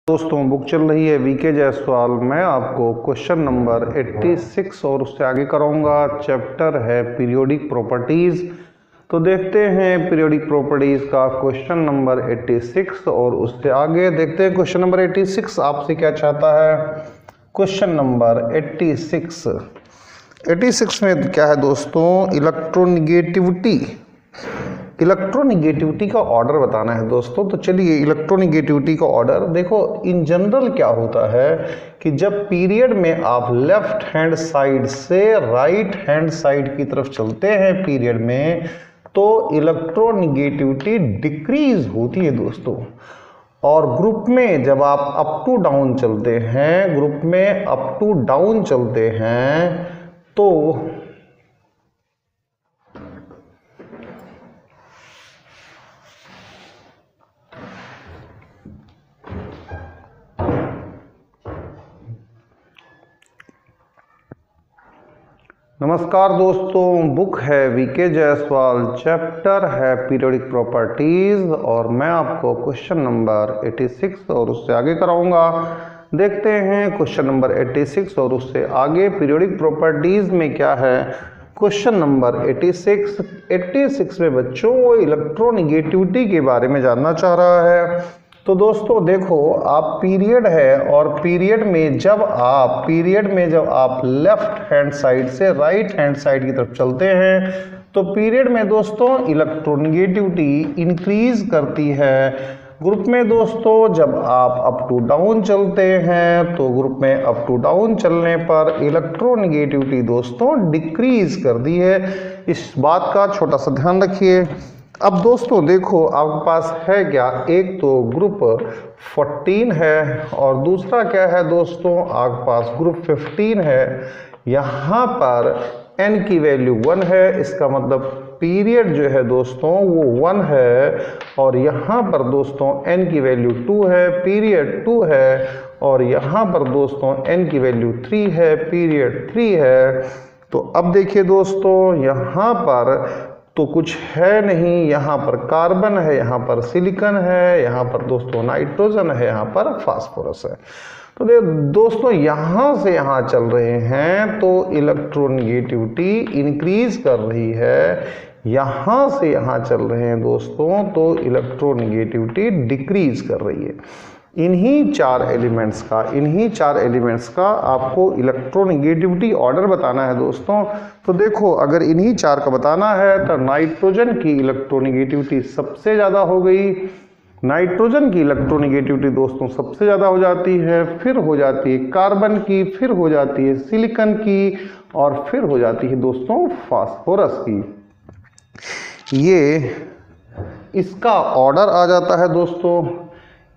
दोस्तों बुक चल रही है वीके जायसवाल। मैं आपको क्वेश्चन नंबर 86 और उससे आगे कराऊंगा। चैप्टर है पीरियोडिक प्रॉपर्टीज। तो देखते हैं पीरियोडिक प्रॉपर्टीज का क्वेश्चन नंबर 86 और उससे आगे देखते हैं क्वेश्चन नंबर 86 आपसे क्या चाहता है। क्वेश्चन नंबर 86 में क्या है दोस्तों, इलेक्ट्रोनिगेटिविटी का ऑर्डर बताना है दोस्तों। तो चलिए इलेक्ट्रोनिगेटिविटी का ऑर्डर देखो। इन जनरल क्या होता है कि जब पीरियड में आप लेफ्ट हैंड साइड से राइट हैंड साइड की तरफ चलते हैं पीरियड में, तो इलेक्ट्रोनिगेटिविटी डिक्रीज होती है दोस्तों। और ग्रुप में जब आप अप टू डाउन चलते हैं, ग्रुप में अप टू डाउन चलते हैं तो नमस्कार दोस्तों, बुक है वीके जायसवाल, चैप्टर है पीरियोडिक प्रॉपर्टीज और मैं आपको क्वेश्चन नंबर 86 और उससे आगे कराऊंगा। देखते हैं क्वेश्चन नंबर 86 और उससे आगे पीरियोडिक प्रॉपर्टीज में क्या है। क्वेश्चन नंबर 86 में बच्चों वो इलेक्ट्रोनिगेटिविटी के बारे में जानना चाह रहा है। तो दोस्तों देखो, आप पीरियड है और पीरियड में जब आप लेफ्ट हैंड साइड से राइट हैंड साइड की तरफ चलते हैं तो pperiod में दोस्तों इलेक्ट्रोनिगेटिविटी इंक्रीज करती है। ग्रुप में दोस्तों जब आप अप टू डाउन चलते हैं तो ग्रुप में अप टू डाउन चलने पर इलेक्ट्रोनिगेटिविटी दोस्तों डिक्रीज कर दी है। इस बात का छोटा सा ध्यान रखिए। अब दोस्तों देखो, आपके पास है क्या, एक तो ग्रुप 14 है और दूसरा क्या है दोस्तों, आपके पास ग्रुप 15 है। यहाँ पर n की वैल्यू 1 है, इसका मतलब पीरियड जो है दोस्तों वो 1 है। और यहाँ पर दोस्तों n की वैल्यू 2 है, पीरियड 2 है। और यहाँ पर दोस्तों n की वैल्यू 3 है, पीरियड 3 है। तो अब देखिए दोस्तों, यहाँ पर तो कुछ है नहीं, यहाँ पर कार्बन है, यहाँ पर सिलिकॉन है, यहाँ पर दोस्तों नाइट्रोजन है, यहाँ पर फास्फोरस है। तो दोस्तों यहाँ से यहाँ चल रहे हैं तो इलेक्ट्रोनिगेटिविटी इंक्रीज कर रही है, यहाँ से यहाँ चल रहे हैं दोस्तों तो इलेक्ट्रोनिगेटिविटी डिक्रीज कर रही है। इन्हीं चार एलिमेंट्स का आपको इलेक्ट्रोनिगेटिविटी ऑर्डर बताना है दोस्तों। तो देखो, अगर इन्हीं चार का बताना है तो नाइट्रोजन की इलेक्ट्रोनिगेटिविटी सबसे ज़्यादा हो गई। नाइट्रोजन की इलेक्ट्रोनिगेटिविटी दोस्तों सबसे ज़्यादा हो जाती है, फिर हो जाती है कार्बन की, फिर हो जाती है सिलिकॉन की और फिर हो जाती है दोस्तों फास्फोरस की। ये इसका ऑर्डर आ जाता है दोस्तों,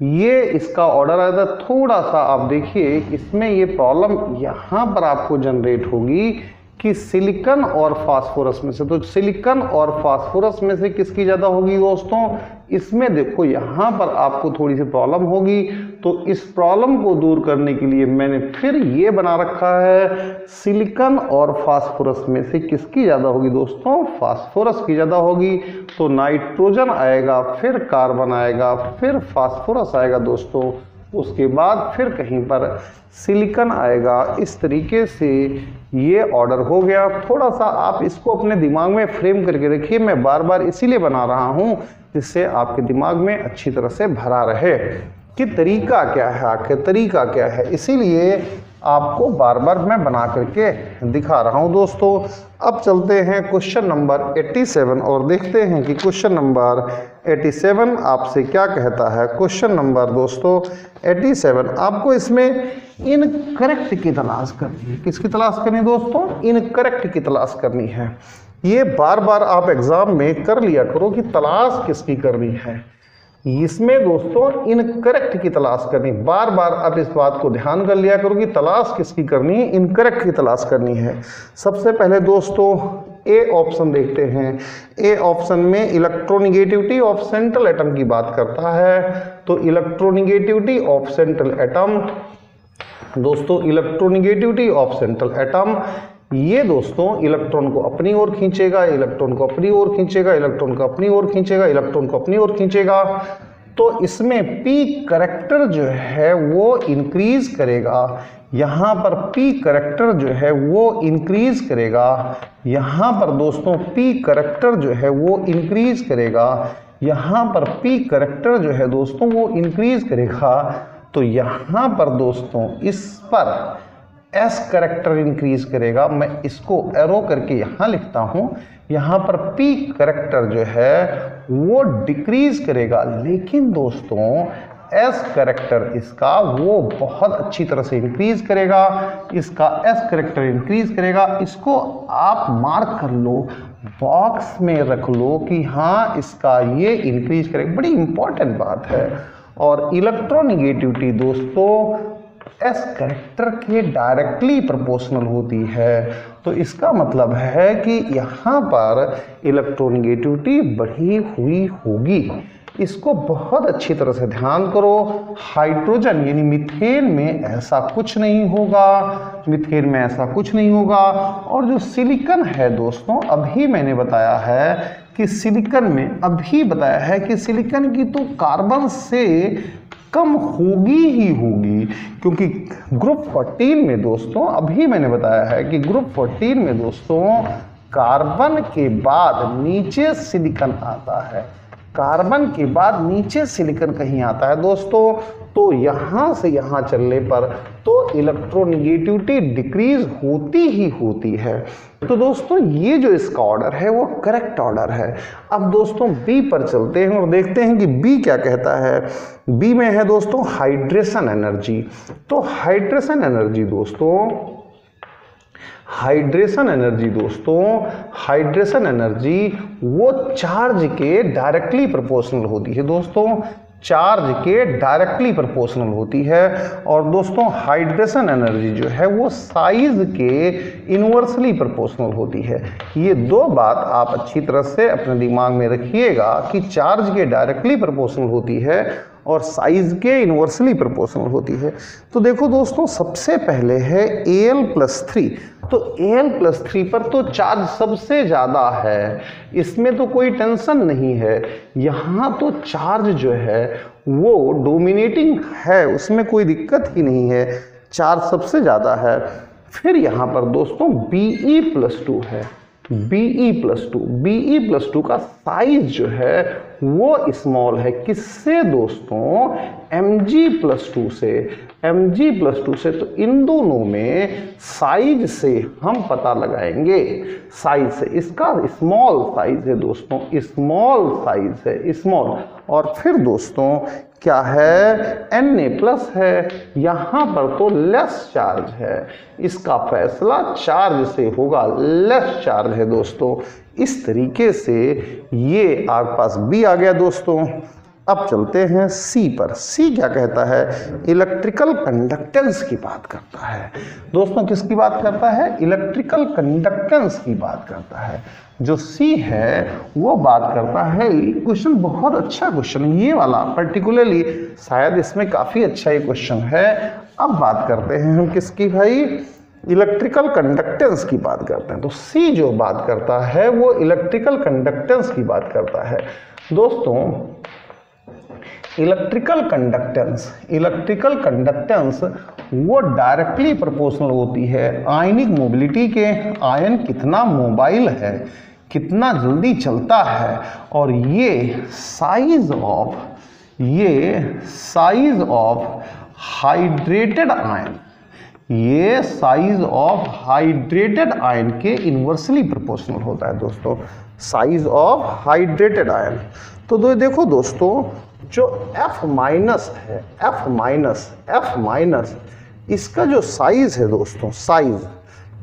ये इसका ऑर्डर आया था। थोड़ा सा आप देखिए, इसमें ये प्रॉब्लम यहाँ पर आपको जनरेट होगी कि सिलिकॉन और फास्फोरस में से, तो सिलिकॉन और फास्फोरस में से किसकी ज़्यादा होगी दोस्तों। इसमें देखो यहाँ पर आपको थोड़ी सी प्रॉब्लम होगी। तो इस प्रॉब्लम को दूर करने के लिए मैंने फिर ये बना रखा है, सिलिकॉन और फास्फोरस में से किसकी ज़्यादा होगी दोस्तों, फास्फोरस की ज़्यादा होगी। तो नाइट्रोजन आएगा, फिर कार्बन आएगा, फिर फास्फोरस आएगा दोस्तों, उसके बाद फिर कहीं पर सिलिकॉन आएगा। इस तरीके से ये ऑर्डर हो गया। थोड़ा सा आप इसको अपने दिमाग में फ्रेम करके रखिए। मैं बार बार इसीलिए बना रहा हूँ जिससे आपके दिमाग में अच्छी तरह से भरा रहे कि तरीका क्या है, आखिर तरीका क्या है। इसीलिए आपको बार बार मैं बना करके दिखा रहा हूं दोस्तों। अब चलते हैं क्वेश्चन नंबर 87 और देखते हैं कि क्वेश्चन नंबर 87 आपसे क्या कहता है। क्वेश्चन नंबर दोस्तों 87, आपको इसमें इनकरेक्ट की तलाश करनी है। किसकी तलाश करनी है दोस्तों, इनकरेक्ट की तलाश करनी है। ये बार बार आप एग्जाम में कर लिया करो कि तलाश किसकी करनी है। इसमें दोस्तों इनकरेक्ट की तलाश करनी, बार बार आप इस बात को ध्यान कर लिया करो कि तलाश किसकी करनी है, इनकरेक्ट की तलाश करनी है। सबसे पहले दोस्तों ए ऑप्शन देखते हैं। ए ऑप्शन में इलेक्ट्रोनिगेटिविटी ऑफ सेंट्रल एटम की बात करता है। तो इलेक्ट्रोनिगेटिविटी ऑफ सेंट्रल एटम दोस्तों, इलेक्ट्रोनिगेटिविटी ऑफ सेंट्रल एटम, ये दोस्तों इलेक्ट्रॉन को अपनी ओर खींचेगा, इलेक्ट्रॉन को अपनी ओर खींचेगा, इलेक्ट्रॉन को अपनी ओर खींचेगा, इलेक्ट्रॉन को अपनी ओर खींचेगा। तो इसमें P करैक्टर जो है वो इंक्रीज करेगा, यहाँ पर P करैक्टर जो है वो इंक्रीज करेगा, यहाँ पर दोस्तों P करैक्टर जो है वो इंक्रीज करेगा, यहाँ पर P करैक्टर जो है दोस्तों वो इंक्रीज करेगा। तो यहाँ पर दोस्तों इस पर S करैक्टर इंक्रीज करेगा। मैं इसको एरो करके यहाँ लिखता हूँ। यहाँ पर P करैक्टर जो है वो डिक्रीज करेगा, लेकिन दोस्तों S करैक्टर इसका वो बहुत अच्छी तरह से इंक्रीज करेगा। इसका S करैक्टर इंक्रीज करेगा। इसको आप मार्क कर लो, बॉक्स में रख लो कि हाँ इसका ये इंक्रीज करेगा। बड़ी इंपॉर्टेंट बात है। और इलेक्ट्रोनेगेटिविटी दोस्तों S करैक्टर के डायरेक्टली प्रोपोर्शनल होती है। तो इसका मतलब है कि यहाँ पर इलेक्ट्रोनेगेटिविटी बढ़ी हुई होगी। इसको बहुत अच्छी तरह से ध्यान करो। हाइड्रोजन यानी मीथेन में ऐसा कुछ नहीं होगा, मीथेन में ऐसा कुछ नहीं होगा। और जो सिलिकॉन है दोस्तों, अभी मैंने बताया है कि सिलिकॉन में अभी बताया है कि सिलिकॉन की तो कार्बन से कम होगी ही होगी, क्योंकि ग्रुप 14 में दोस्तों अभी मैंने बताया है कि ग्रुप 14 में दोस्तों कार्बन के बाद नीचे सिलिकॉन आता है, कार्बन के बाद नीचे सिलिकॉन कहीं आता है दोस्तों। तो यहाँ से यहाँ चलने पर तो इलेक्ट्रोनेगेटिविटी डिक्रीज होती ही होती है। तो दोस्तों ये जो इसका ऑर्डर है वो करेक्ट ऑर्डर है। अब दोस्तों बी पर चलते हैं और देखते हैं कि बी क्या कहता है। बी में है दोस्तों हाइड्रेशन एनर्जी। तो हाइड्रेशन एनर्जी वो चार्ज के डायरेक्टली प्रोपोर्शनल होती है दोस्तों, चार्ज के डायरेक्टली प्रोपोर्शनल होती है। और दोस्तों हाइड्रेशन एनर्जी जो है वो साइज के इन्वर्सली प्रोपोर्शनल होती है। ये दो बात आप अच्छी तरह से अपने दिमाग में रखिएगा कि चार्ज के डायरेक्टली प्रोपोर्शनल होती है और साइज के इन्वर्सली प्रोपोर्शनल होती है। तो देखो दोस्तों सबसे पहले है Al+3। तो Al+3 पर तो चार्ज सबसे ज़्यादा है, इसमें तो कोई टेंशन नहीं है। यहाँ तो चार्ज जो है वो डोमिनेटिंग है, उसमें कोई दिक्कत ही नहीं है, चार्ज सबसे ज़्यादा है। फिर यहाँ पर दोस्तों Be+2 है, Be+2 का साइज जो है वो स्मॉल है। किससे दोस्तों? Mg+2 से, Mg+2 से। तो इन दोनों में साइज से हम पता लगाएंगे, साइज से। इसका स्मॉल साइज है दोस्तों, स्मॉल साइज है, स्मॉल। और फिर दोस्तों क्या है? Na+ है, यहाँ पर तो लेस चार्ज है, इसका फैसला चार्ज से होगा, लेस चार्ज है दोस्तों। इस तरीके से ये आपके पास बी आ गया दोस्तों। अब चलते हैं सी पर। सी क्या कहता है? इलेक्ट्रिकल कंडक्टेंस की बात करता है दोस्तों। किसकी बात करता है? इलेक्ट्रिकल कंडक्टेंस की बात करता है। जो सी है वो बात करता है, क्वेश्चन बहुत अच्छा क्वेश्चन है ये वाला पर्टिकुलरली, शायद इसमें काफ़ी अच्छा ये क्वेश्चन है। अब बात करते हैं हम किसकी भाई? इलेक्ट्रिकल कंडक्टेंस की बात करते हैं। तो सी जो बात करता है वो इलेक्ट्रिकल कंडक्टेंस की बात करता है दोस्तों। इलेक्ट्रिकल कंडक्टेंस वो डायरेक्टली प्रोपोर्शनल होती है आयनिक मोबिलिटी के। आयन कितना मोबाइल है, कितना जल्दी चलता है। और ये साइज ऑफ हाइड्रेटेड आयन, ये साइज ऑफ हाइड्रेटेड आयन के इन्वर्सली प्रोपोर्शनल होता है दोस्तों, साइज ऑफ हाइड्रेटेड आयन। तो देखो दोस्तों जो F- है, F- इसका जो साइज है दोस्तों,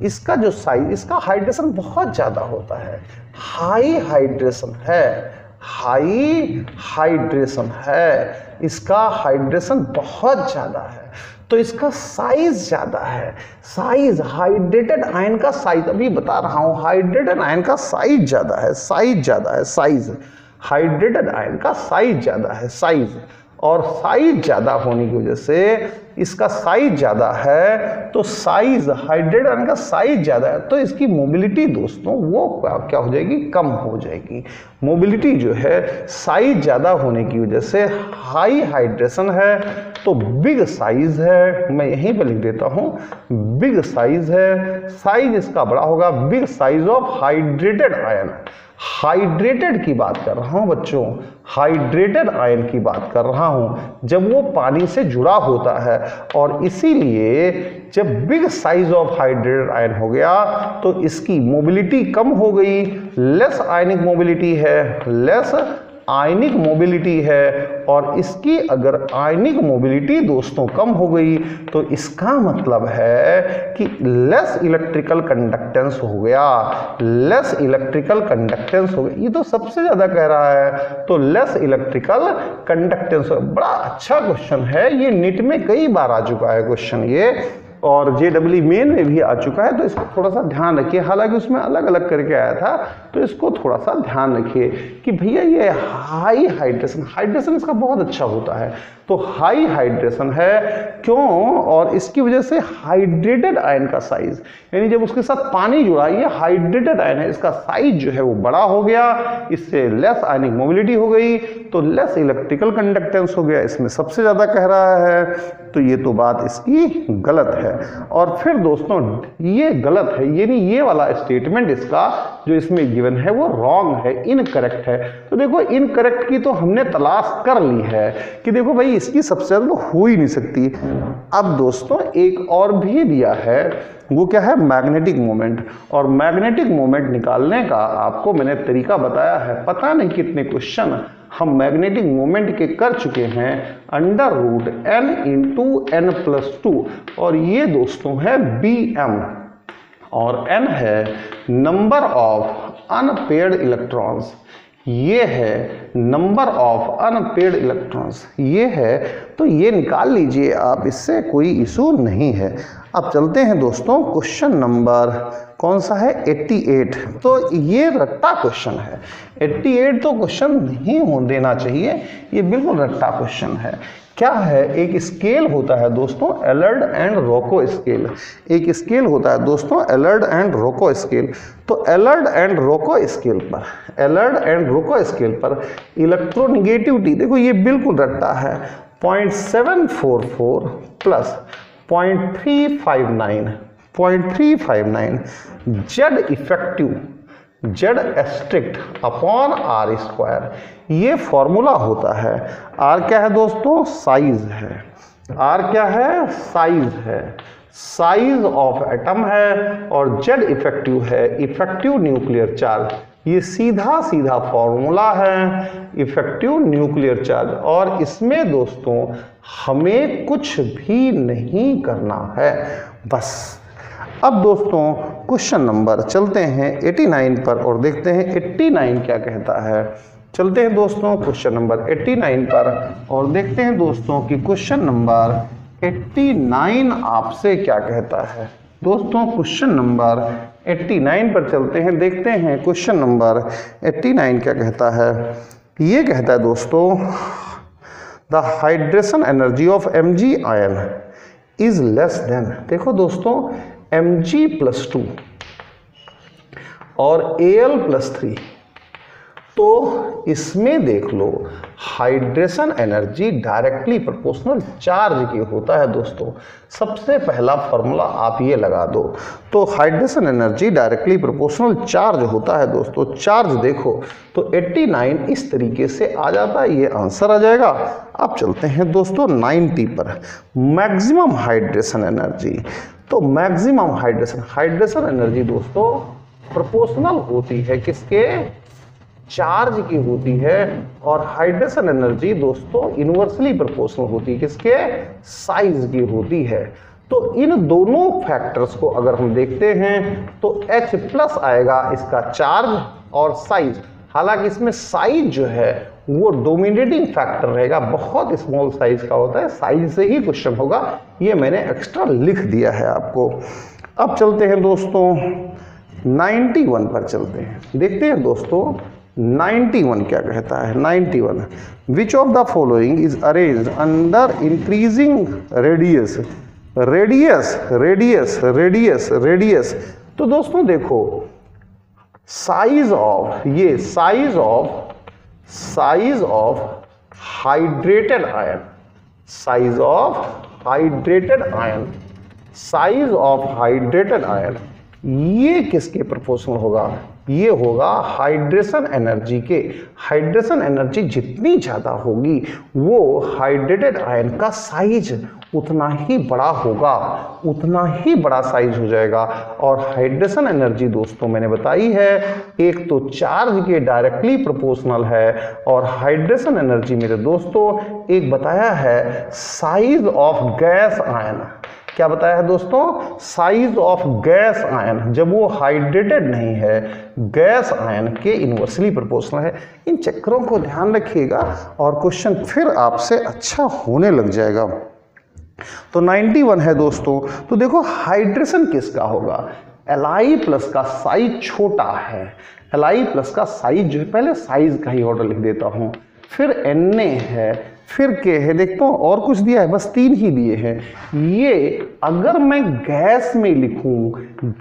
इसका जो साइज, इसका हाइड्रेशन बहुत ज़्यादा होता है, हाई हाइड्रेशन है, इसका हाइड्रेशन बहुत ज़्यादा है। तो इसका साइज ज़्यादा है, साइज हाइड्रेटेड आयन का साइज, अभी बता रहा हूँ, हाइड्रेटेड आयन का साइज ज़्यादा है, साइज हाइड्रेटेड आयन का साइज ज़्यादा है, साइज। और साइज ज़्यादा होने की वजह से, इसका साइज ज़्यादा है तो साइज, हाइड्रेटेड आयन का साइज ज़्यादा है तो इसकी मोबिलिटी दोस्तों वो क्या हो जाएगी, कम हो जाएगी। मोबिलिटी जो है साइज ज़्यादा होने की वजह से हाई हाइड्रेशन है तो बिग साइज है, मैं यहीं पर लिख देता हूँ बिग साइज है, साइज इसका बड़ा होगा, big size of hydrated ion. Hydrated की बात कर रहा हूं बच्चों, हाइड्रेटेड आयन की बात कर रहा हूं जब वो पानी से जुड़ा होता है, और इसीलिए जब big size of hydrated ion हो गया तो इसकी मोबिलिटी कम हो गई, लेस आयनिक मोबिलिटी है, लेस आयनिक मोबिलिटी है, और इसकी अगर आयनिक मोबिलिटी दोस्तों कम हो गई तो इसका मतलब है कि लेस इलेक्ट्रिकल कंडक्टेंस हो गया, लेस इलेक्ट्रिकल कंडक्टेंस हो गया। ये तो सबसे ज्यादा कह रहा है, तो लेस इलेक्ट्रिकल कंडक्टेंस। बड़ा अच्छा क्वेश्चन है ये, नीट में कई बार आ चुका है क्वेश्चन ये, और JEE मेन में भी आ चुका है, तो इसको थोड़ा सा ध्यान रखिए। हालांकि उसमें अलग अलग करके आया था, तो इसको थोड़ा सा ध्यान रखिए कि भैया ये हाई हाइड्रेशन, हाइड्रेशन इसका बहुत अच्छा होता है, तो हाई हाइड्रेशन है क्यों, और इसकी वजह से हाइड्रेटेड आयन का साइज, यानी जब उसके साथ पानी जुड़ा, ये हाइड्रेटेड आयन है, इसका साइज जो है वो बड़ा हो गया, इससे लेस आयनिक मोबिलिटी हो गई तो लेस इलेक्ट्रिकल कंडक्टेंस हो गया, इसमें सबसे ज्यादा कह रहा है, तो ये तो बात इसकी गलत है। और फिर दोस्तों ये गलत है, यानी ये वाला स्टेटमेंट इसका जो इसमें गिवन है वो रॉन्ग है, इनकरेक्ट है। तो देखो इनकरेक्ट की तो हमने तलाश कर ली है कि देखो भाई इसकी सबसे ज्यादा तो हो ही नहीं सकती। अब दोस्तों एक और भी दिया है, वो क्या है, मैग्नेटिक मोमेंट, और मैग्नेटिक मोमेंट निकालने का आपको मैंने तरीका बताया है, पता नहीं कितने क्वेश्चन हम मैग्नेटिक मोमेंट के कर चुके हैं, √n × n+2, और ये दोस्तों है Bm, और n है नंबर ऑफ अनपेयर्ड इलेक्ट्रॉन्स, ये है नंबर ऑफ अनपेयर्ड इलेक्ट्रॉन्स, ये है, तो ये निकाल लीजिए आप, इससे कोई इशू नहीं है। अब चलते हैं दोस्तों क्वेश्चन नंबर कौन सा है, 88। तो ये रट्टा क्वेश्चन है, 88 तो क्वेश्चन नहीं हो देना चाहिए, ये बिल्कुल रट्टा क्वेश्चन है। क्या है, एक स्केल होता है दोस्तों एलर्ड एंड रोको स्केल, एक स्केल होता है दोस्तों एलर्ड एंड रोको स्केल। तो एलर्ड एंड रोको स्केल पर, एलर्ड एंड रोको स्केल पर इलेक्ट्रोनिगेटिविटी देखो ये बिल्कुल रट्टा है, 0.744 plus 0.359 Z effective, Z asterisk upon R square, ये फॉर्मूला होता है। आर क्या है दोस्तों, साइज है, आर क्या है, साइज है, साइज ऑफ एटम है, और जेड इफेक्टिव है, इफेक्टिव न्यूक्लियर चार्ज, ये सीधा सीधा फॉर्मूला है इफेक्टिव न्यूक्लियर चार्ज, और इसमें दोस्तों हमें कुछ भी नहीं करना है बस। अब दोस्तों क्वेश्चन नंबर चलते हैं 89 पर और देखते हैं 89 क्या कहता है। चलते हैं दोस्तों क्वेश्चन नंबर 89 पर और देखते हैं दोस्तों कि क्वेश्चन नंबर 89 आपसे क्या कहता है। दोस्तों क्वेश्चन नंबर 89 पर चलते हैं, देखते हैं क्वेश्चन नंबर 89 क्या कहता है। ये कहता है दोस्तों the hydration energy of Mg ion is less than, देखो दोस्तों Mg+2 और Al+3, तो इसमें देख लो hydration energy directly proportional charge की होता है दोस्तों। सबसे पहला फॉर्मूला आप ये लगा दो, तो hydration energy directly proportional charge होता है दोस्तों। चार्ज देखो तो 89 इस तरीके से आ जाता है, ये आंसर आ जाएगा। अब चलते हैं दोस्तों 90 पर, मैक्सिमम हाइड्रेशन एनर्जी। तो मैक्सिमम हाइड्रेशन एनर्जी दोस्तों प्रोपोर्शनल होती है किसके, चार्ज की होती है, और हाइड्रेशन एनर्जी दोस्तों इनवर्सली प्रोपोर्शनल होती है किसके, साइज की होती है। तो इन दोनों फैक्टर्स को अगर हम देखते हैं तो H+ आएगा इसका चार्ज और साइज। हालांकि इसमें साइज जो है वो डोमिनेटिंग फैक्टर रहेगा, बहुत स्मॉल साइज का होता है, साइज से ही क्वेश्चन होगा, ये मैंने एक्स्ट्रा लिख दिया है आपको। अब चलते हैं दोस्तों 91 पर चलते हैं, देखते हैं दोस्तों 91 क्या कहता है? 91 which of the following is arranged under increasing radius? Radius radius radius radius. तो दोस्तों देखो, साइज ऑफ, ये size of hydrated ion, size of hydrated ion, size of hydrated ion, ये किसके प्रोपोर्शनल होगा? ये होगा हाइड्रेशन एनर्जी के। हाइड्रेशन एनर्जी जितनी ज़्यादा होगी वो हाइड्रेटेड आयन का साइज उतना ही बड़ा होगा, उतना ही बड़ा साइज हो जाएगा। और हाइड्रेशन एनर्जी दोस्तों मैंने बताई है, एक तो चार्ज के डायरेक्टली प्रोपोर्शनल है, और हाइड्रेशन एनर्जी मेरे दोस्तों एक बताया है साइज ऑफ गैस आयन। क्या बताया है दोस्तों? साइज ऑफ गैस आयन, जब वो हाइड्रेटेड नहीं है, गैस आयन के इनवर्सली प्रोपोर्शनल है। इन चक्रों को ध्यान रखिएगा और क्वेश्चन फिर आपसे अच्छा होने लग जाएगा। तो 91 है दोस्तों। तो देखो हाइड्रेशन किसका होगा? Li प्लस का साइज छोटा है, Li प्लस का साइज जो है, पहले साइज का ही ऑर्डर लिख देता हूं, फिर Na है, फिर K है, देखता हूं और कुछ दिया है, बस 3 ही दिए हैं। ये अगर मैं गैस में लिखूं,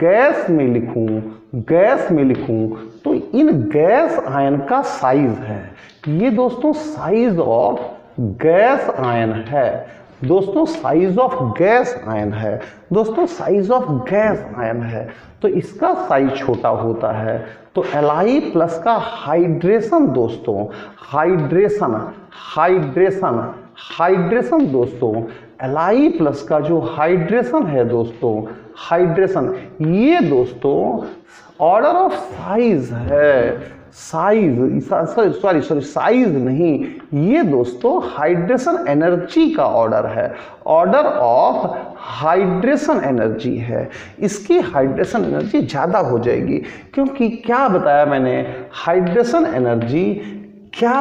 गैस में लिखूं, गैस में लिखूं, तो इन गैस आयन का साइज है, ये दोस्तों साइज ऑफ गैस आयन है। दोस्तों साइज ऑफ गैस आयन है, दोस्तों साइज ऑफ गैस आयन है, तो इसका साइज छोटा होता है। तो Li प्लस का हाइड्रेशन दोस्तों, हाइड्रेशन हाइड्रेशन हाइड्रेशन दोस्तों, Li प्लस का जो हाइड्रेशन है दोस्तों, हाइड्रेशन, ये दोस्तों ऑर्डर ऑफ साइज है, साइज सॉरी साइज नहीं, ये दोस्तों हाइड्रेशन एनर्जी का ऑर्डर है, ऑर्डर ऑफ हाइड्रेशन एनर्जी है। इसकी हाइड्रेशन एनर्जी ज़्यादा हो जाएगी, क्योंकि क्या बताया मैंने, हाइड्रेशन एनर्जी क्या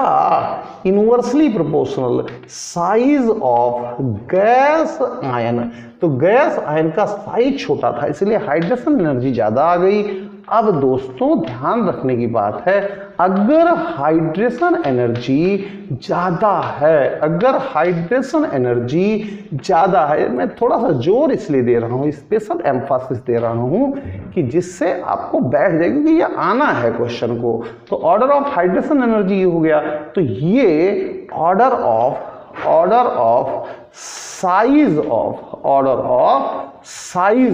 inversely proportional size of gas ion. तो गैस आयन का साइज छोटा था, इसलिए हाइड्रेशन एनर्जी ज़्यादा आ गई। अब दोस्तों ध्यान रखने की बात है, अगर हाइड्रेशन एनर्जी ज़्यादा है, अगर हाइड्रेशन एनर्जी ज़्यादा है, मैं थोड़ा सा जोर इसलिए दे रहा हूँ, स्पेशल एम्फासिस दे रहा हूँ कि जिससे आपको बैठ जाएगी कि ये आना है क्वेश्चन को। तो ऑर्डर ऑफ हाइड्रेशन एनर्जी ये हो गया, तो ये order of size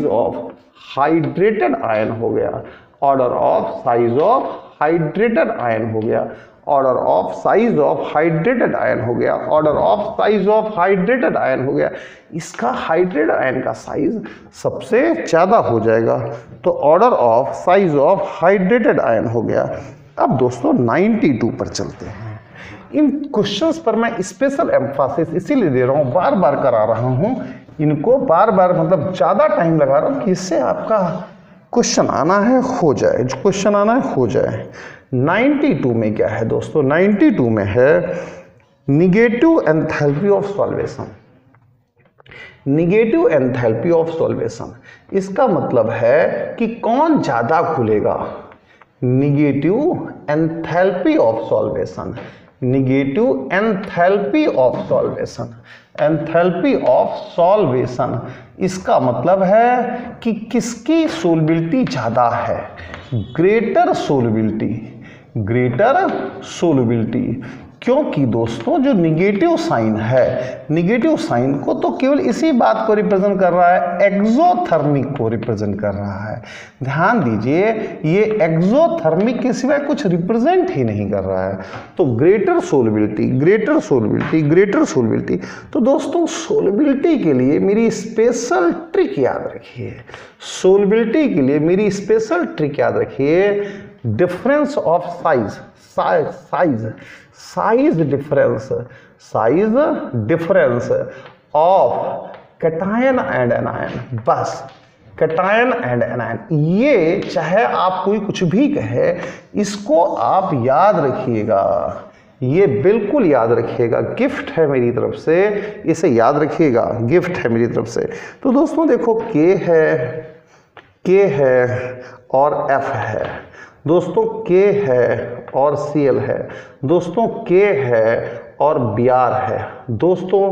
of hydrated ion हो गया, order of size of hydrated ion हो गया, order of size of hydrated ion हो गया, order of size of hydrated ion हो गया। इसका हाइड्रेटेड आयन का साइज सबसे ज़्यादा हो जाएगा, तो order of size of hydrated ion हो गया। अब दोस्तों 92 पर चलते हैं। इन क्वेश्चंस पर मैं स्पेशल एम्फासिस इसीलिए दे रहा हूँ, बार बार करा रहा हूँ इनको, बार बार मतलब ज़्यादा टाइम लगा रहा हूँ कि इससे आपका क्वेश्चन आना है हो जाए, जो क्वेश्चन आना है हो जाए। 92 में क्या है दोस्तों? 92 में है negative enthalpy of solvation. Negative enthalpy of solvation, इसका मतलब है कि कौन ज़्यादा खुलेगा। Negative enthalpy of solvation, negative enthalpy of solvation, enthalpy of solvation, इसका मतलब है कि किसकी सोलबिलिटी ज़्यादा है, ग्रेटर सोलबिलिटी, ग्रेटर सोलबिलिटी। क्योंकि दोस्तों जो निगेटिव साइन है, निगेटिव साइन को तो केवल इसी बात को रिप्रेजेंट कर रहा है, एक्सोथर्मिक को रिप्रेजेंट कर रहा है। ध्यान दीजिए, ये एक्सोथर्मिक के सिवाय कुछ रिप्रेजेंट ही नहीं कर रहा है। तो greater solubility, greater solubility, greater solubility. तो दोस्तों सोलबिलिटी के लिए मेरी स्पेशल ट्रिक याद रखिए, सोलबिलिटी के लिए मेरी स्पेशल ट्रिक याद रखिए, difference of size, size difference, size difference of cation and anion, बस कैटायन एंड एनायन। ये चाहे आप कोई कुछ भी कहे, इसको आप याद रखिएगा, ये बिल्कुल याद रखिएगा, गिफ्ट है मेरी तरफ से, इसे याद रखिएगा, गिफ्ट है मेरी तरफ से। तो दोस्तों देखो K है और F है दोस्तों, K है और Cl है दोस्तों, K है और Br है दोस्तों,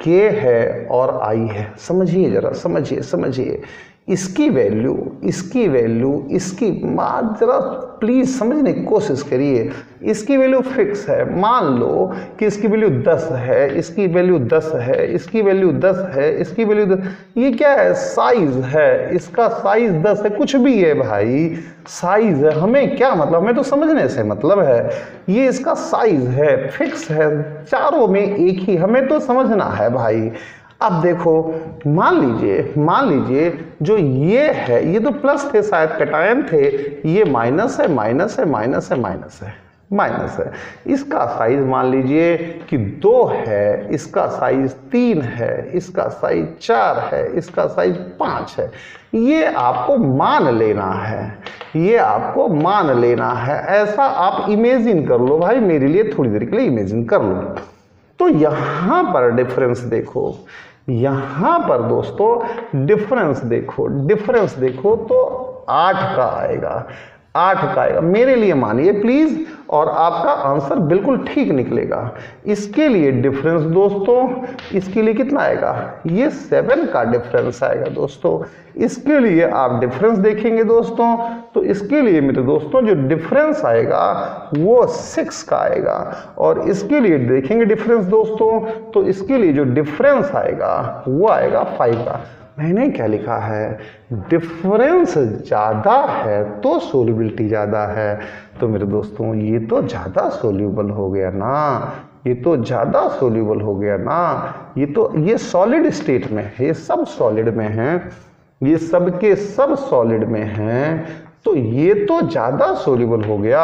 K है और I है। समझिए जरा, समझिए इसकी वैल्यू, इसकी बात जरा प्लीज समझने की कोशिश करिए। इसकी वैल्यू फिक्स है, मान लो कि इसकी वैल्यू 10 है, इसकी वैल्यू 10 है, इसकी वैल्यू 10 है, इसकी वैल्यू 10। ये क्या है? साइज है, इसका साइज 10 है, कुछ भी है भाई, साइज है। हमें क्या मतलब, हमें तो समझने से मतलब है। ये इसका साइज है, फिक्स है, चारों में एक ही, हमें तो समझना है भाई। अब देखो, मान लीजिए जो ये है, ये तो प्लस थे शायद, कैटायन थे, ये माइनस है। इसका साइज मान लीजिए कि 2 है, इसका साइज 3 है, इसका साइज 4 है, इसका साइज 5 है। ये आपको मान लेना है, ऐसा आप इमेजिन कर लो भाई, मेरे लिए थोड़ी देर के लिए इमेजिन कर लो। तो यहां पर डिफरेंस देखो, यहां पर दोस्तों डिफरेंस देखो तो 8 का आएगा। मेरे लिए मानिए प्लीज, और आपका आंसर बिल्कुल ठीक निकलेगा। इसके लिए डिफरेंस दोस्तों, इसके लिए कितना आएगा? ये 7 का डिफरेंस आएगा दोस्तों। इसके लिए आप डिफरेंस देखेंगे दोस्तों, तो इसके लिए मेरे दोस्तों जो डिफरेंस आएगा वो 6 का आएगा। और इसके लिए देखेंगे डिफरेंस दोस्तों, तो इसके लिए जो डिफरेंस आएगा वो आएगा 5 का। मैंने क्या लिखा है? डिफरेंस ज़्यादा है तो सोल्युबिलिटी ज़्यादा है। तो मेरे दोस्तों ये तो ज़्यादा सोल्यूबल हो गया ना, ये सॉलिड स्टेट में है, ये सब सॉलिड में है, ये सब के सब सॉलिड में हैं, तो ये तो ज़्यादा सोल्यूबल हो गया,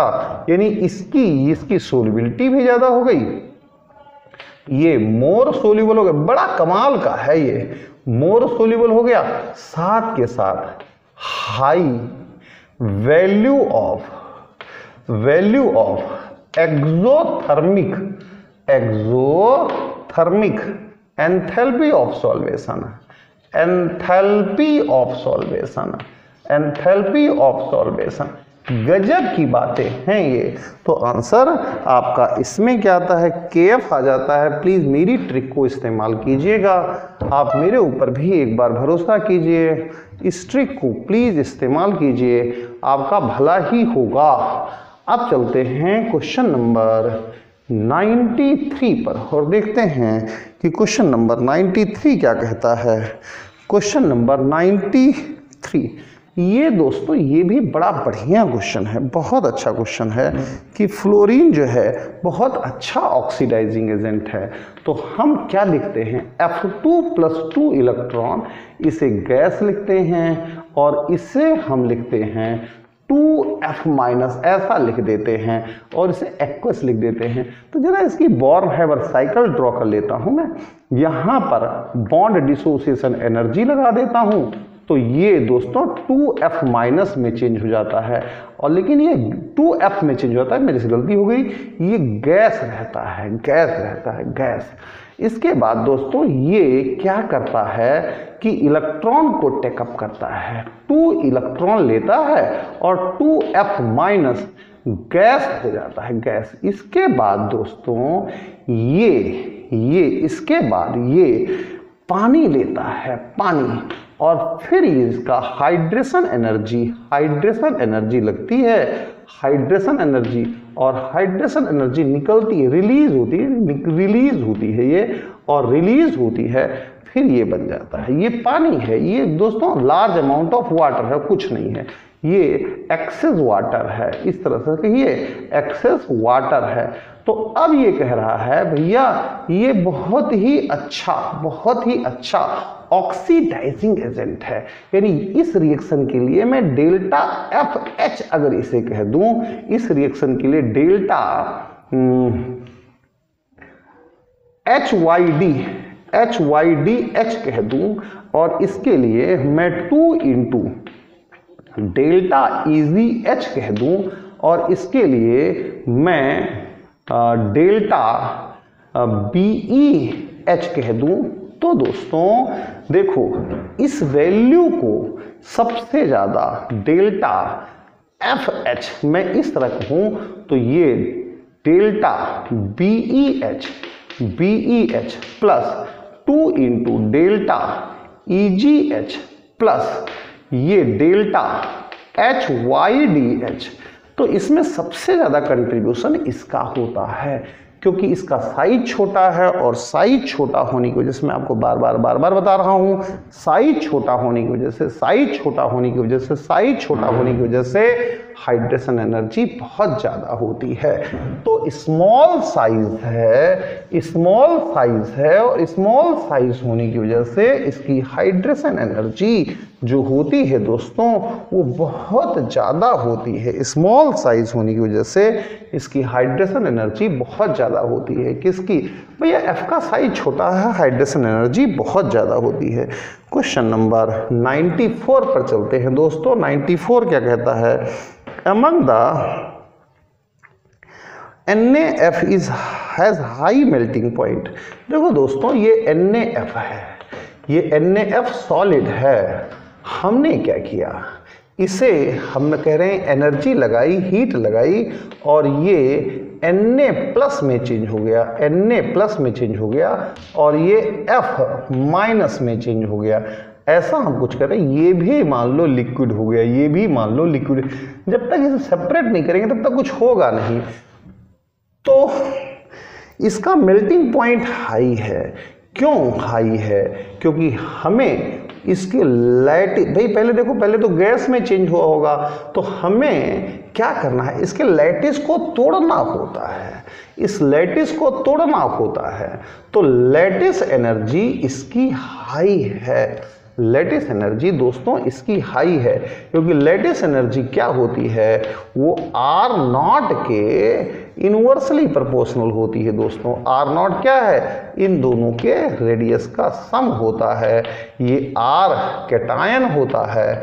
यानी इसकी सोल्युबिलिटी भी ज़्यादा हो गई, ये मोर सोल्यूबल हो गया। बड़ा कमाल का है, ये मोर सोल्यूबल हो गया, साथ के साथ high value of exothermic enthalpy of solvation. गजब की बातें हैं ये। तो आंसर आपका इसमें क्या आता है? KF आ जाता है। प्लीज मेरी ट्रिक को इस्तेमाल कीजिएगा, आप मेरे ऊपर भी एक बार भरोसा कीजिए, इस ट्रिक को प्लीज इस्तेमाल कीजिए, आपका भला ही होगा। अब चलते हैं क्वेश्चन नंबर 93 पर और देखते हैं कि क्वेश्चन नंबर 93 क्या कहता है। क्वेश्चन नंबर 93, ये दोस्तों ये भी बड़ा बढ़िया क्वेश्चन है, बहुत अच्छा क्वेश्चन है कि फ्लोरीन जो है बहुत अच्छा ऑक्सीडाइजिंग एजेंट है। तो हम क्या लिखते हैं? F2+2 इलेक्ट्रॉन, इसे गैस लिखते हैं, और इसे हम लिखते हैं 2F- ऐसा लिख देते हैं, और इसे एक्वस लिख देते हैं। तो जरा इसकी बॉर्न हैवर साइकिल ड्रॉ कर लेता हूं मैं। यहां पर बॉन्ड डिसोसिएशन एनर्जी लगा देता हूं, तो ये दोस्तों 2F- में चेंज हो जाता है, और लेकिन ये 2F में चेंज होता है, मेरी से गलती हो गई, ये गैस रहता है, गैस। इसके बाद दोस्तों ये क्या करता है कि इलेक्ट्रॉन को टेकअप करता है, 2 इलेक्ट्रॉन लेता है और 2F- गैस हो जाता है, गैस। इसके बाद दोस्तों इसके बाद ये पानी लेता है, पानी, और फिर इसका हाइड्रेशन एनर्जी लगती है, हाइड्रेशन एनर्जी निकलती है, रिलीज होती है ये, और रिलीज होती है, फिर ये बन जाता है, ये पानी है। ये दोस्तों लार्ज अमाउंट ऑफ वाटर है, कुछ नहीं है, ये एक्सेस वाटर है, इस तरह से कि ये एक्सेस वाटर है। तो अब ये कह रहा है भैया ये बहुत ही अच्छा ऑक्सीडाइजिंग एजेंट है, यानी इस रिएक्शन के लिए मैं डेल्टा FH अगर इसे कह दूं, इस रिएक्शन के लिए डेल्टा HYDH कह दूं, और इसके लिए मैं 2 इंटू डेल्टा EZH कह दूं, और इसके लिए मैं डेल्टा BEH कह दूं। तो दोस्तों देखो, इस वैल्यू को सबसे ज्यादा डेल्टा FH मैं इस तरह कहूँ तो ये delta BEH plus 2 into delta EGH plus ये डेल्टा HYDH। तो इसमें सबसे ज़्यादा कंट्रीब्यूशन इसका होता है क्योंकि इसका साइज छोटा है, और साइज छोटा होने की वजह से मैं आपको बार बार बता रहा हूँ, साइज छोटा होने की वजह से हाइड्रेशन एनर्जी बहुत ज़्यादा होती है। तो स्मॉल साइज है और स्मॉल साइज होने की वजह से इसकी हाइड्रेशन एनर्जी जो होती है दोस्तों वो बहुत ज़्यादा होती है। स्मॉल साइज होने की वजह से इसकी हाइड्रेशन एनर्जी बहुत ज़्यादा होती है। किसकी? भैया F का साइज छोटा है, हाइड्रेशन एनर्जी बहुत ज़्यादा होती है। क्वेश्चन नंबर 94 पर चलते हैं दोस्तों। 94 क्या कहता है? Among the NaF has high melting point। देखो दोस्तों ये NaF है, ये NaF सॉलिड है। हमने क्या किया, इसे हम कह रहे हैं एनर्जी लगाई, हीट लगाई, और ये Na प्लस में चेंज हो गया, और ये F माइनस में चेंज हो गया। ऐसा हम कुछ कर रहे हैं, ये भी मान लो लिक्विड हो गया, ये भी मान लो लिक्विड। जब तक इसे सेपरेट नहीं करेंगे तब तक कुछ होगा नहीं। तो इसका मेल्टिंग पॉइंट हाई है। क्यों हाई है? क्योंकि हमें इसके लैटिस, भाई पहले देखो, पहले तो गैस में चेंज हुआ होगा, तो हमें क्या करना है, इसके लैटिस को तोड़ना होता है, इस लैटिस को तोड़ना होता है। तो लैटिस एनर्जी इसकी हाई है, लैटिस एनर्जी दोस्तों इसकी हाई है, क्योंकि लैटिस एनर्जी क्या होती है, वो R0 के इनवर्सली प्रोपोर्शनल होती है दोस्तों। R0 क्या है? इन दोनों के रेडियस का सम होता है। ये R कैटायन होता है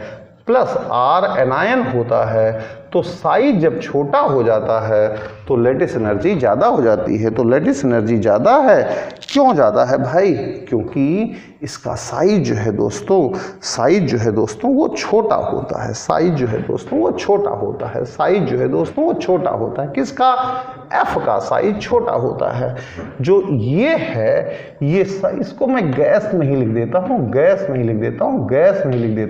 प्लस R एनायन होता है। तो साइज जब छोटा हो जाता है तो लैटिस एनर्जी ज़्यादा हो जाती है। तो लैटिस एनर्जी ज़्यादा है। क्यों ज़्यादा है भाई? क्योंकि इसका साइज जो है दोस्तों, वो छोटा होता है। साइज जो है दोस्तों वो छोटा होता है। किसका? F का साइज छोटा होता है। जो ये है, ये इसको मैं गैस में ही लिख देता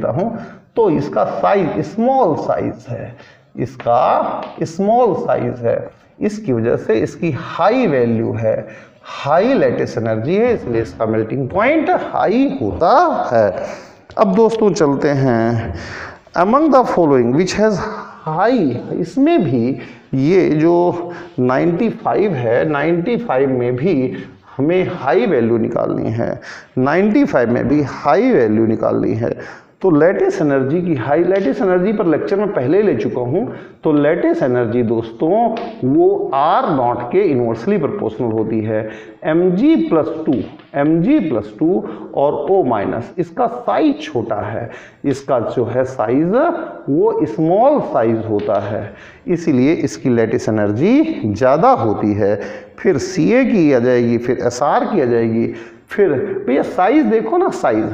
हूँ, तो इसका साइज स्मॉल साइज है, इसकी वजह से इसकी हाई वैल्यू है, हाई लैटिस एनर्जी है, इसलिए इसका मेल्टिंग पॉइंट हाई होता है। अब दोस्तों चलते हैं among the following which has high. इसमें भी ये जो 95 है, 95 में भी हमें हाई वैल्यू निकालनी है, 95 में भी हाई वैल्यू निकालनी है। तो लैटिस एनर्जी की हाई, लैटिस एनर्जी पर लेक्चर में पहले ले चुका हूँ। तो लैटिस एनर्जी दोस्तों वो R0 के इनवर्सली प्रोपोर्शनल होती है। mg प्लस 2 और O माइनस। इसका साइज छोटा है, इसका जो है साइज वो स्मॉल साइज होता है, इसीलिए इसकी लैटिस एनर्जी ज़्यादा होती है। फिर Ca की आ जाएगी, फिर Sr की आ जाएगी। फिर भैया साइज देखो ना, साइज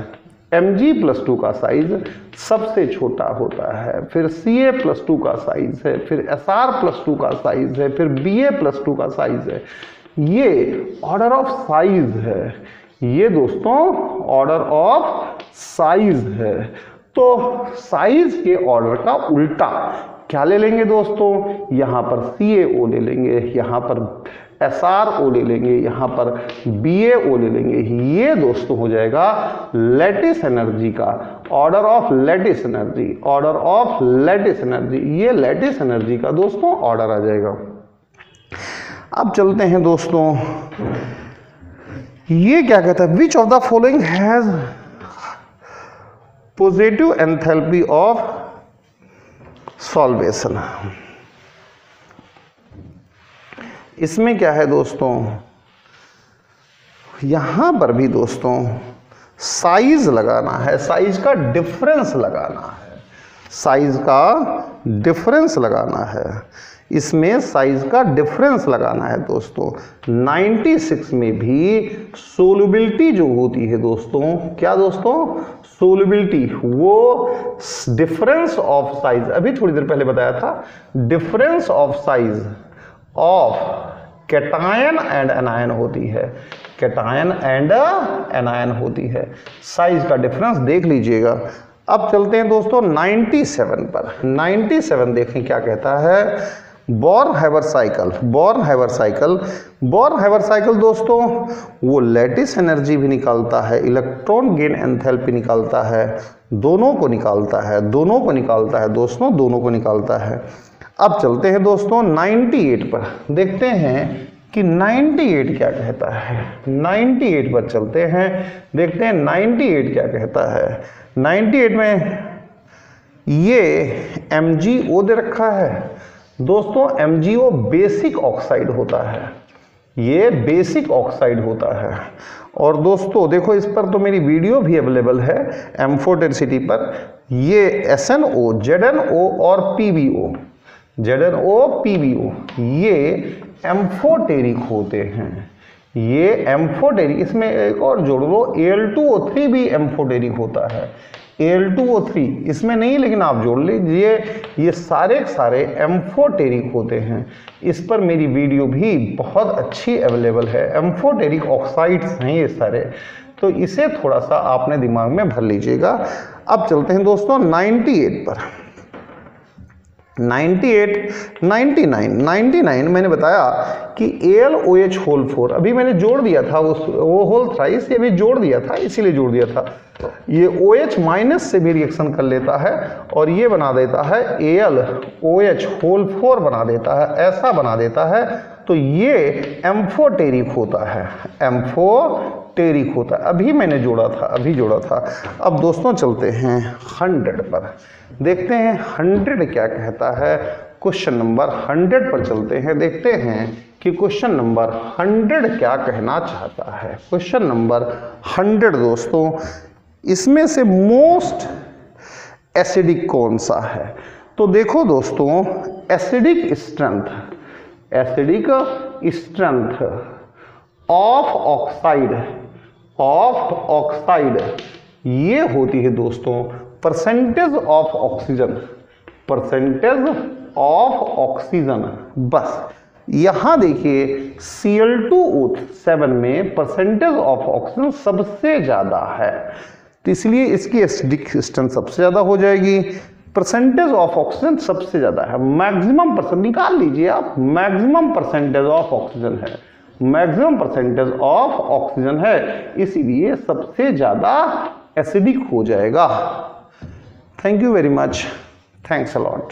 mg प्लस 2 का साइज सबसे छोटा होता है, फिर Ca प्लस 2 का साइज है, फिर Sr प्लस 2 का साइज है, फिर Ba प्लस 2 का साइज है। ये ऑर्डर ऑफ साइज है, ये दोस्तों ऑर्डर ऑफ साइज है। तो साइज के ऑर्डर का उल्टा क्या ले लेंगे दोस्तों? यहाँ पर CaO ले लेंगे, यहाँ पर SrO ले लेंगे, यहाँ पर BaO ले लेंगे। ये दोस्तों हो जाएगा लैटिस एनर्जी का ऑर्डर ऑफ लैटिस एनर्जी, ये लैटिस एनर्जी का दोस्तों ऑर्डर आ जाएगा। अब चलते हैं दोस्तों, ये क्या कहता है? Which of the following has positive enthalpy of solvation. इसमें क्या है दोस्तों, यहां पर भी दोस्तों साइज लगाना है, साइज का डिफरेंस लगाना है, इसमें साइज का डिफरेंस लगाना है दोस्तों। 96 में भी सोल्युबिलिटी जो होती है दोस्तों, क्या दोस्तों, सोल्युबिलिटी, वो डिफरेंस ऑफ साइज, अभी थोड़ी देर पहले बताया था, difference of size of cation and anion होती है, कैटायन एंड एनायन होती है। साइज का डिफरेंस देख लीजिएगा। अब चलते हैं दोस्तों 97 पर। 97 देखें क्या कहता है। Born-however cycle, born-however cycle, born-however cycle दोस्तों वो लैटिस एनर्जी भी निकालता है, इलेक्ट्रॉन गेन एंथैल्पी निकालता है, दोनों को निकालता है, दोनों को निकालता है दोस्तों, दोनों को निकालता है। अब चलते हैं दोस्तों 98 पर, देखते हैं कि 98 क्या कहता है। 98 पर चलते हैं, देखते हैं 98 क्या कहता है। 98 में ये MgO दे रखा है दोस्तों। MgO बेसिक ऑक्साइड होता है, ये बेसिक ऑक्साइड होता है। और दोस्तों देखो इस पर तो मेरी वीडियो भी अवेलेबल है M410 पर। ये SNO, ZNO और PbO, ZNO PbO ये एम्फोटेरिक होते हैं, ये एम्फोटेरिक। इसमें एक और जोड़ लो, Al2O3 भी एम्फोटेरिक होता है, Al2O3 इसमें नहीं लेकिन आप जोड़ लीजिए, ये सारे सारे एम्फोटेरिक होते हैं। इस पर मेरी वीडियो भी बहुत अच्छी अवेलेबल है। एम्फोटेरिक ऑक्साइड्स हैं ये सारे, तो इसे थोड़ा सा आपने दिमाग में भर लीजिएगा। अब चलते हैं दोस्तों 98 पर। 98, 99 मैंने बताया कि AlOH होल 4, अभी मैंने जोड़ दिया था वो होल थ्राइस, ये भी जोड़ दिया था, इसीलिए जोड़ दिया था। ये OH माइनस से भी रिएक्शन कर लेता है और ये बना देता है AlOH होल 4 बना देता है, ऐसा बना देता है। तो ये एम्फोटेरिक होता है, एम्फोटेरिक होता है। अभी मैंने जोड़ा था, अभी जोड़ा था। अब दोस्तों चलते हैं 100 पर, देखते हैं 100 क्या कहता है। क्वेश्चन नंबर 100 पर चलते हैं, देखते हैं कि क्वेश्चन नंबर 100 क्या कहना चाहता है। क्वेश्चन नंबर 100 दोस्तों, इसमें से मोस्ट एसिडिक कौन सा है। तो देखो दोस्तों, acidic strength, acidic strength of oxide, of oxide ये होती है दोस्तों percentage of oxygen, percentage of oxygen. बस यहां देखिए Cl2O7 में परसेंटेज ऑफ ऑक्सीजन सबसे ज्यादा है, तो इसलिए इसकी एसिडिक स्ट्रेंथ सबसे ज्यादा हो जाएगी। परसेंटेज ऑफ ऑक्सीजन सबसे ज्यादा है, मैक्सिमम परसेंट निकाल लीजिए आप, मैक्सिमम परसेंटेज ऑफ ऑक्सीजन है, मैक्सिमम परसेंटेज ऑफ ऑक्सीजन है, इसीलिए सबसे ज्यादा एसिडिक हो जाएगा। Thank you very much, thanks a lot.